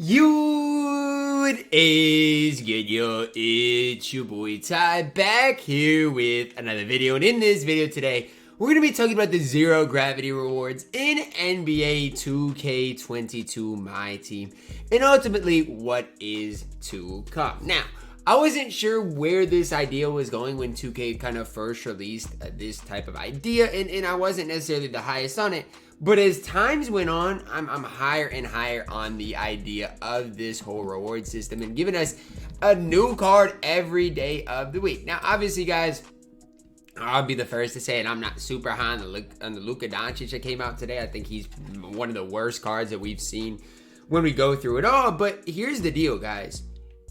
It is good, yo. It's your boy Ty back here with another video, and in this video today we're going to be talking about the zero gravity rewards in NBA 2K22 MyTEAM and ultimately what is to come. Now, I wasn't sure where this idea was going when 2K kind of first released this type of idea, and I wasn't necessarily the highest on it. But as times went on, I'm higher and higher on the idea of this whole reward system and giving us a new card every day of the week. Now, obviously, guys, I'll be the first to say it. I'm not super high on the Luka Doncic that came out today. I think he's one of the worst cards that we've seen when we go through it all. But here's the deal, guys.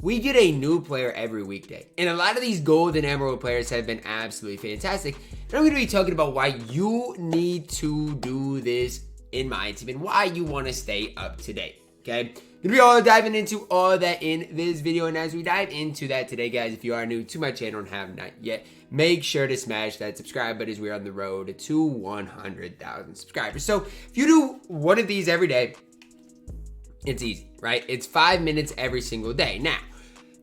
We get a new player every weekday. And a lot of these gold and emerald players have been absolutely fantastic. And I'm going to be talking about why you need to do this in MyTEAM and why you want to stay up to date. Okay? Going to be all diving into all that in this video. And as we dive into that today, guys, if you are new to my channel and have not yet, make sure to smash that subscribe button as we're on the road to 100,000 subscribers. So if you do one of these every day, it's easy, right? It's 5 minutes every single day. Now,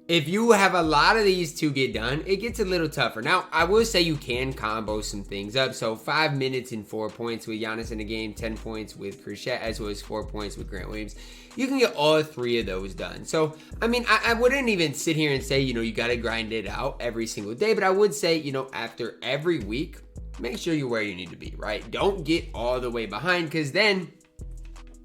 if you have a lot of these to get done, it gets a little tougher. Now, I will say you can combo some things up. So 5 minutes and 4 points with Giannis in the game, 10 points with Khrushchev, as well as 4 points with Grant Williams. You can get all three of those done. So, I mean, I wouldn't even sit here and say, you got to grind it out every single day. But I would say, after every week, make sure you're where you need to be, right? Don't get all the way behind, because then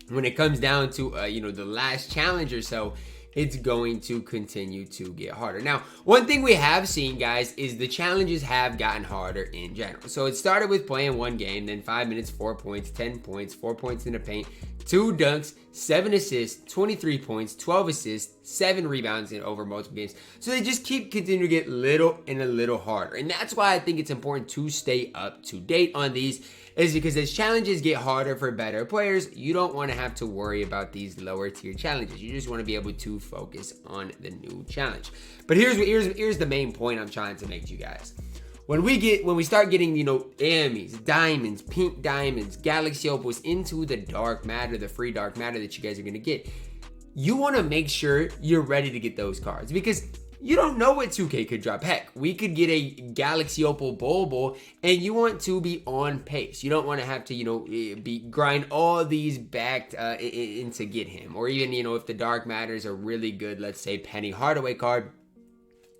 when it comes down to, the last challenge or so, it's going to continue to get harder. Now, one thing we have seen, guys, is the challenges have gotten harder in general. So it started with playing one game, then 5 minutes, 4 points, 10 points, 4 points in the paint, 2 dunks, 7 assists, 23 points, 12 assists, 7 rebounds in over multiple games. So they just keep continuing to get little and a little harder. And that's why I think it's important to stay up to date on these, is because as challenges get harder for better players, you don't want to have to worry about these lower tier challenges. You just want to be able to focus on the new challenge. But here's the main point I'm trying to make to you guys. When we start getting, Emmys, diamonds, pink diamonds, galaxy opals into the dark matter, the free dark matter that you guys are going to get, you want to make sure you're ready to get those cards, because you don't know what 2K could drop. Heck, we could get a Galaxy Opal Bobo, and you want to be on pace. You don't want to have to, grind all these back in to get him. Or even, if the Dark Matters are really good, let's say Penny Hardaway card,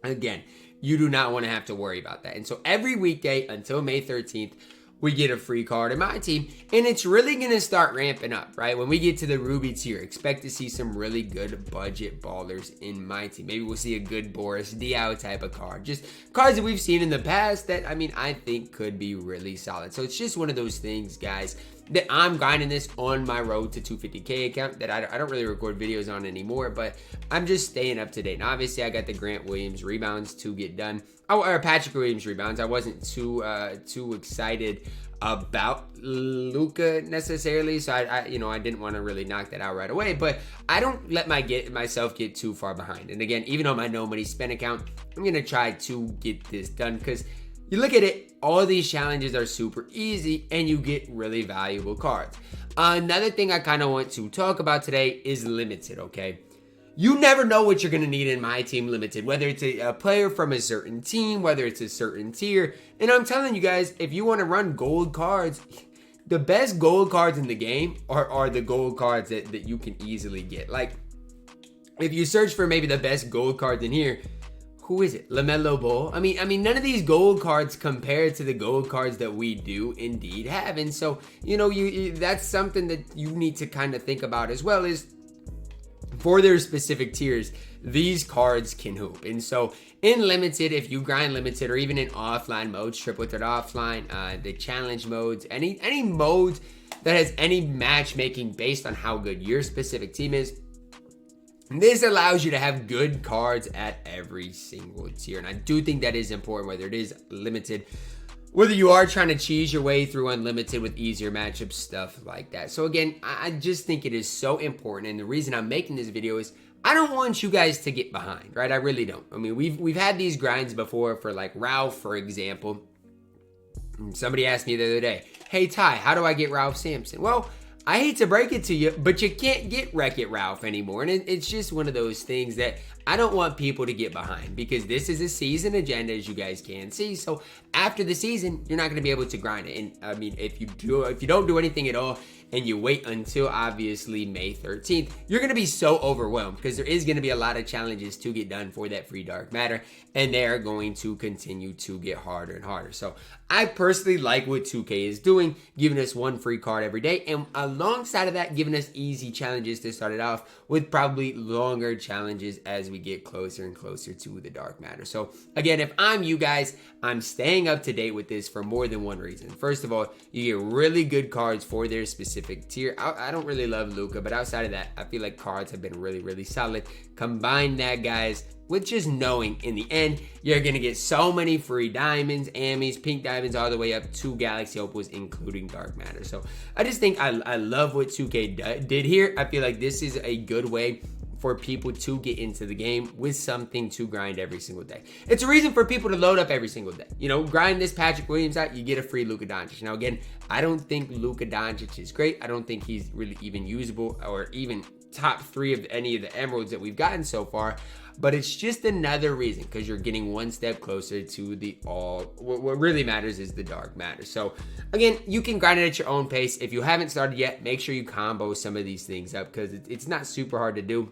again, you do not want to have to worry about that. And so every weekday until May 13th, we get a free card in MyTEAM, and it's really going to start ramping up, right? When we get to the Ruby tier, expect to see some really good budget ballers in MyTEAM. Maybe we'll see a good Boris Diaw type of card. Just cards that we've seen in the past that, I think could be really solid. So it's just one of those things, guys, that I'm grinding this on my road to 250K account that I don't really record videos on anymore, but I'm just staying up to date. Now, obviously, I got the Grant Williams rebounds to get done. Or Patrick Williams rebounds. I wasn't too excited about Luka necessarily, so I didn't want to really knock that out right away. But I don't let myself get too far behind. And again, even on my no money spent account, I'm gonna try to get this done, because you look at it, all these challenges are super easy and you get really valuable cards. Another thing I kind of want to talk about today is limited, okay? You never know what you're going to need in MyTEAM Limited, whether it's a player from a certain team, whether it's a certain tier. And I'm telling you guys, if you want to run gold cards, the best gold cards in the game are the gold cards that you can easily get. Like, if you search for maybe the best gold cards in here, who is it? LaMelo Ball? I mean, none of these gold cards compare to the gold cards that we do indeed have. And so, that's something that you need to kind of think about as well, is for their specific tiers, these cards can hoop. And so in limited, if you grind limited, or even in offline modes, triple threat offline, the challenge modes, any modes that has any matchmaking based on how good your specific team is, this allows you to have good cards at every single tier. And I do think that is important, whether it is limited, whether you are trying to cheese your way through unlimited with easier matchups, stuff like that. So again, I just think it is so important. And the reason I'm making this video is I don't want you guys to get behind, right? I really don't. I mean, we've had these grinds before for like Ralph, for example. Somebody asked me the other day, hey Ty, how do I get Ralph Sampson? Well, I hate to break it to you, but you can't get Wreck-It Ralph anymore. And it's just one of those things that I don't want people to get behind, because this is a season agenda, as you guys can see. So after the season, you're not going to be able to grind it. And I mean, if you don't do anything at all and you wait until obviously May 13th, you're going to be so overwhelmed, because there is going to be a lot of challenges to get done for that free dark matter, and they are going to continue to get harder and harder. So I personally like what 2K is doing, giving us one free card every day, and alongside of that, giving us easy challenges to start it off with probably longer challenges as we get closer and closer to the dark matter. So again, if I'm you guys, I'm staying up to date with this for more than one reason. First of all, you get really good cards for their specific tier. I don't really love Luka, but outside of that, I feel like cards have been really solid. Combine that, guys, with just knowing in the end, you're going to get so many free diamonds, ammies, pink diamonds, all the way up to galaxy opals, including dark matter. So I just think I love what 2K did here. I feel like this is a good way for people to get into the game with something to grind every single day. It's a reason for people to load up every single day. You know, grind this Patrick Williams out, you get a free Luka Doncic. Now again, I don't think Luka Doncic is great. I don't think he's really even usable or even top 3 of any of the emeralds that we've gotten so far. But it's just another reason, because you're getting one step closer to the what really matters is the dark matter. So again, you can grind it at your own pace. If you haven't started yet, make sure you combo some of these things up, because it's not super hard to do.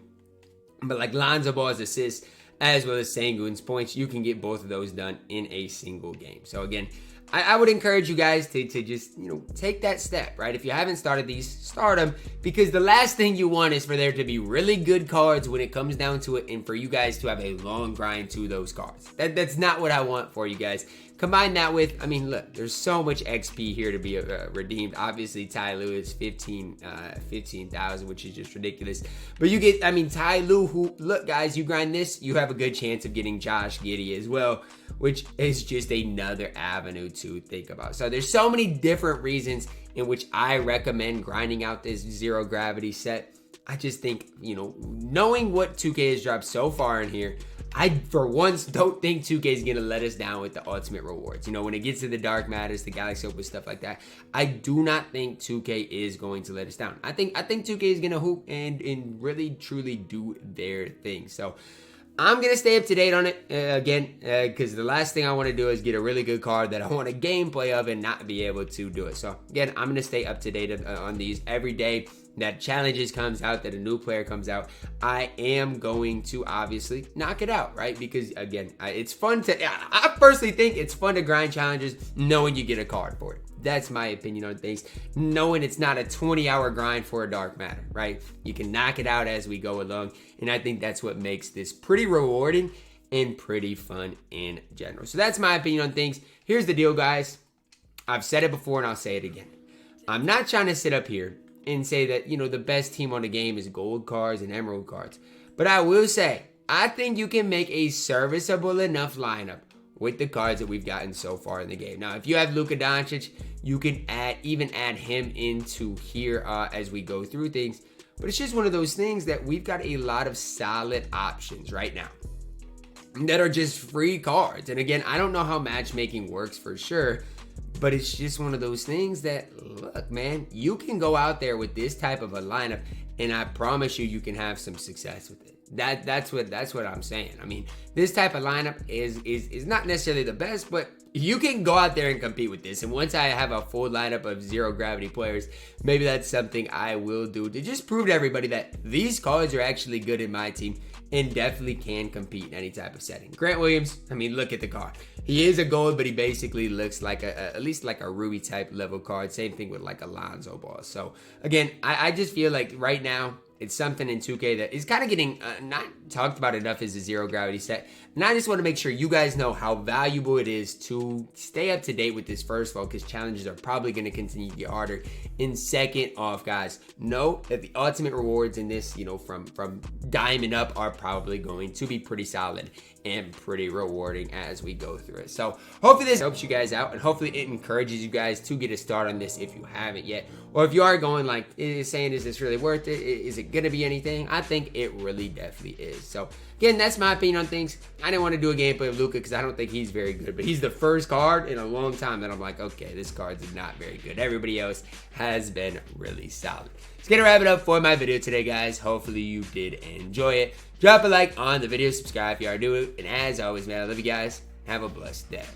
But like Lonzo Ball's assists, as well as Sengun's points, you can get both of those done in a single game. So again, I would encourage you guys to just, you know, take that step, right? If you haven't started these, start them, because the last thing you want is for there to be really good cards when it comes down to it, and for you guys to have a long grind to those cards. That's not what I want for you guys. Combine that with, I mean, look, there's so much XP here to be redeemed. Obviously, Ty Lue is 15,000, which is just ridiculous. But you get, I mean, Ty Lue, who, look, guys, you grind this, you have a good chance of getting Josh Giddey as well, which is just another avenue to think about. So there's so many different reasons in which I recommend grinding out this zero gravity set. I just think, you know, knowing what 2K has dropped so far in here, I, for once, don't think 2K is going to let us down with the ultimate rewards. You know, when it gets to the dark matters, the galaxy opal, stuff like that, I do not think 2K is going to let us down. I think 2K is going to hoop and really, truly do their thing. So I'm going to stay up to date on it, again, because the last thing I want to do is get a really good card that I want a gameplay of and not be able to do it. So, again, I'm going to stay up to date on these every day that challenges comes out, that a new player comes out. I am going to obviously knock it out, right? Because, again, it's fun to, I personally think it's fun to grind challenges knowing you get a card for it. That's my opinion on things. Knowing it's not a 20-hour grind for a dark matter, right? You can knock it out as we go along. And I think that's what makes this pretty rewarding and pretty fun in general. So that's my opinion on things. Here's the deal, guys. I've said it before and I'll say it again. I'm not trying to sit up here and say that, you know, the best team on the game is gold cards and emerald cards. But I will say, I think you can make a serviceable enough lineup with the cards that we've gotten so far in the game. Now, if you have Luka Doncic, you can even add him into here as we go through things. But it's just one of those things that we've got a lot of solid options right now that are just free cards. And again, I don't know how matchmaking works for sure, but it's just one of those things that, look, man, you can go out there with this type of a lineup, and I promise you, you can have some success with it. That's what I'm saying. I mean, this type of lineup is not necessarily the best, but you can go out there and compete with this. And once I have a full lineup of zero gravity players, maybe that's something I will do to just prove to everybody that these cards are actually good in my team and definitely can compete in any type of setting. Grant Williams, I mean, look at the card. He is a gold, but he basically looks like at least like a Ruby type level card. Same thing with like a Lonzo Ball. So again, I just feel like right now, it's something in 2K that is kind of getting not talked about enough as a zero gravity set. And I just want to make sure you guys know how valuable it is to stay up to date with this, first of all, because challenges are probably going to continue to get harder. And second off, guys, know that the ultimate rewards in this, you know, from diamond up are probably going to be pretty solid and pretty rewarding as we go through it. So hopefully this helps you guys out, and hopefully it encourages you guys to get a start on this if you haven't yet. Or if you are going like, saying, is this really worth it? Is it gonna be anything? I think it really definitely is. So again, that's my opinion on things. I didn't want to do a gameplay of Luka because I don't think he's very good, but he's the first card in a long time that I'm like, okay, this card's not very good. Everybody else has been really solid. It's gonna wrap it up for my video today, guys. Hopefully you did enjoy it. Drop a like on the video, subscribe if you are new, and as always, man, I love you guys. Have a blessed day.